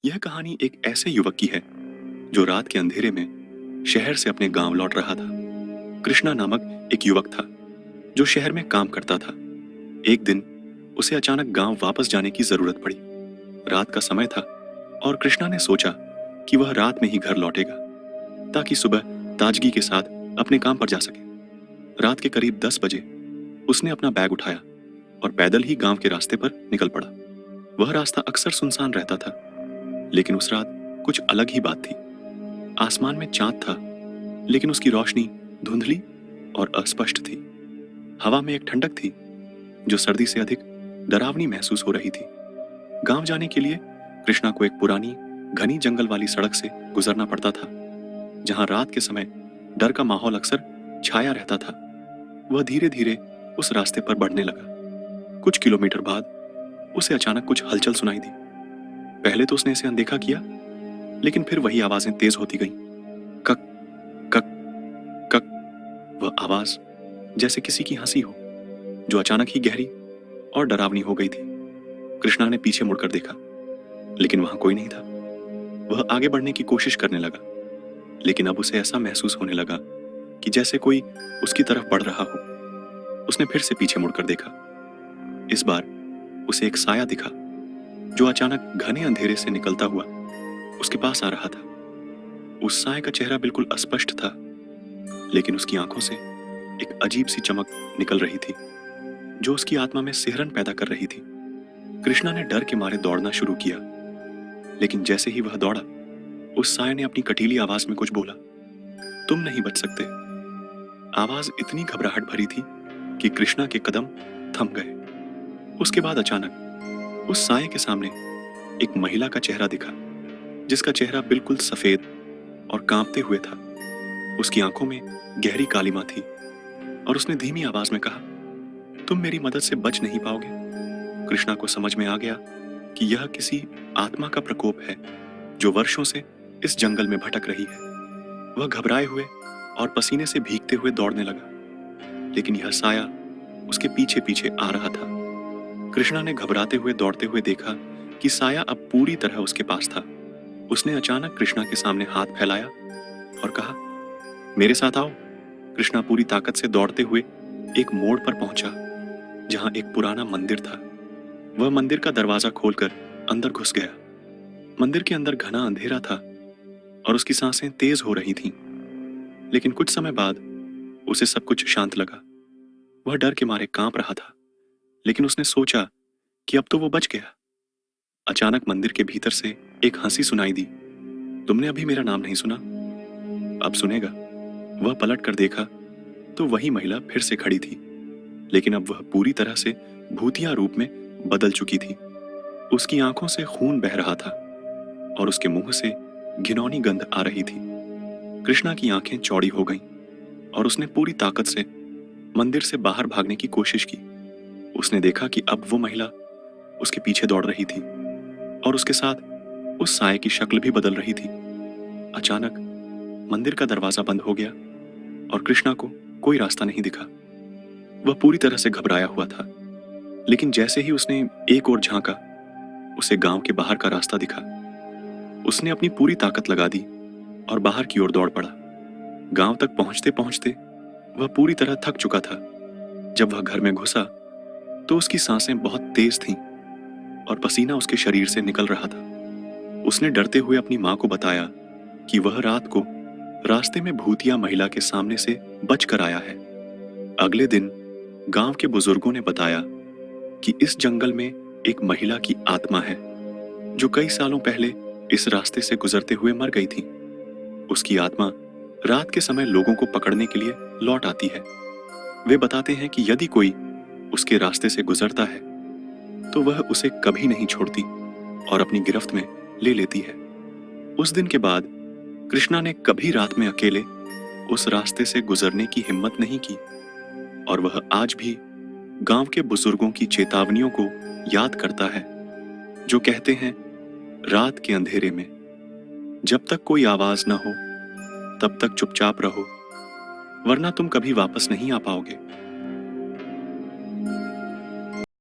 यह कहानी एक ऐसे युवक की है जो रात के अंधेरे में शहर से अपने गांव लौट रहा था। कृष्णा नामक एक युवक था जो शहर में काम करता था। एक दिन उसे अचानक गांव वापस जाने की जरूरत पड़ी। रात का समय था और कृष्णा ने सोचा कि वह रात में ही घर लौटेगा ताकि सुबह ताजगी के साथ अपने काम पर जा सके। रात के करीब 10 बजे उसने अपना बैग उठाया और पैदल ही गांव के रास्ते पर निकल पड़ा। वह रास्ता अक्सर सुनसान रहता था, लेकिन उस रात कुछ अलग ही बात थी। आसमान में चांद था, लेकिन उसकी रोशनी धुंधली और अस्पष्ट थी। हवा में एक ठंडक थी जो सर्दी से अधिक डरावनी महसूस हो रही थी। गांव जाने के लिए कृष्णा को एक पुरानी घनी जंगल वाली सड़क से गुजरना पड़ता था, जहां रात के समय डर का माहौल अक्सर छाया रहता था। वह धीरे धीरे उस रास्ते पर बढ़ने लगा। कुछ किलोमीटर बाद उसे अचानक कुछ हलचल सुनाई दी। पहले तो उसने इसे अनदेखा किया, लेकिन फिर वही आवाजें तेज होती गईं। कक कक कक। वह आवाज जैसे किसी की हंसी हो, जो अचानक ही गहरी और डरावनी हो गई थी। कृष्णा ने पीछे मुड़कर देखा, लेकिन वहां कोई नहीं था। वह आगे बढ़ने की कोशिश करने लगा, लेकिन अब उसे ऐसा महसूस होने लगा कि जैसे कोई उसकी तरफ बढ़ रहा हो। उसने फिर से पीछे मुड़कर देखा। इस बार उसे एक साया दिखा जो अचानक घने अंधेरे से निकलता हुआ उसके पास आ रहा था। उस साए का चेहरा बिल्कुल अस्पष्ट था, लेकिन उसकी आंखों से एक अजीब सी चमक निकल रही थी जो उसकी आत्मा में सिहरन पैदा कर रही थी। कृष्णा ने डर के मारे दौड़ना शुरू किया, लेकिन जैसे ही वह दौड़ा, उस साए ने अपनी कटीली आवाज में कुछ बोला। तुम नहीं बच सकते। आवाज इतनी घबराहट भरी थी कि कृष्णा के कदम थम गए। उसके बाद अचानक उस साए के सामने एक महिला का चेहरा दिखा, जिसका चेहरा बिल्कुल सफेद और कांपते हुए था। उसकी आंखों में गहरी कालिमा थी और उसने धीमी आवाज में कहा, तुम मेरी मदद से बच नहीं पाओगे। कृष्णा को समझ में आ गया कि यह किसी आत्मा का प्रकोप है जो वर्षों से इस जंगल में भटक रही है। वह घबराए हुए और पसीने से भीगते हुए दौड़ने लगा, लेकिन यह साया उसके पीछे पीछे आ रहा था। कृष्णा ने घबराते हुए दौड़ते हुए देखा कि साया अब पूरी तरह उसके पास था। उसने अचानक कृष्णा के सामने हाथ फैलाया और कहा, मेरे साथ आओ। कृष्णा पूरी ताकत से दौड़ते हुए एक मोड़ पर पहुंचा, जहां एक पुराना मंदिर था। वह मंदिर का दरवाजा खोलकर अंदर घुस गया। मंदिर के अंदर घना अंधेरा था और उसकी सांसें तेज हो रही थीं। लेकिन कुछ समय बाद उसे सब कुछ शांत लगा। वह डर के मारे कांप रहा था, लेकिन उसने सोचा कि अब तो वो बच गया। अचानक मंदिर के भीतर से एक हंसी सुनाई दी। तुमने अभी मेरा नाम नहीं सुना, अब सुनेगा। वह पलट कर देखा तो वही महिला फिर से खड़ी थी, लेकिन अब वह पूरी तरह से भूतिया रूप में बदल चुकी थी। उसकी आंखों से खून बह रहा था और उसके मुंह से घिनौनी गंध आ रही थी। कृष्णा की आंखें चौड़ी हो गईं और उसने पूरी ताकत से मंदिर से बाहर भागने की कोशिश की। उसने देखा कि अब वो महिला उसके पीछे दौड़ रही थी और उसके साथ उस साए की शक्ल भी बदल रही थी। अचानक मंदिर का दरवाजा बंद हो गया और कृष्णा को कोई रास्ता नहीं दिखा। वह पूरी तरह से घबराया हुआ था, लेकिन जैसे ही उसने एक ओर झांका, उसे गांव के बाहर का रास्ता दिखा। उसने अपनी पूरी ताकत लगा दी और बाहर की ओर दौड़ पड़ा। गांव तक पहुंचते पहुंचते वह पूरी तरह थक चुका था। जब वह घर में घुसा तो उसकी सांसें बहुत तेज थीं और पसीना उसके शरीर से निकल रहा था। उसने डरते हुए अपनी मां को बताया कि वह रात को रास्ते में भूतिया महिला के सामने से बच कर आया है। अगले दिन गांव के बुजुर्गों ने बताया कि इस जंगल में एक महिला की आत्मा है जो कई सालों पहले इस रास्ते से गुजरते हुए मर गई थी। उसकी आत्मा रात के समय लोगों को पकड़ने के लिए लौट आती है। वे बताते हैं कि यदि कोई उसके रास्ते से गुजरता है तो वह उसे कभी नहीं छोड़ती और अपनी गिरफ्त में ले लेती है। उस दिन के बाद कृष्णा ने कभी रात में अकेले उस रास्ते से गुजरने की हिम्मत नहीं की और वह आज भी गांव के बुजुर्गों की चेतावनियों को याद करता है, जो कहते हैं, रात के अंधेरे में जब तक कोई आवाज न हो तब तक चुपचाप रहो, वरना तुम कभी वापस नहीं आ पाओगे।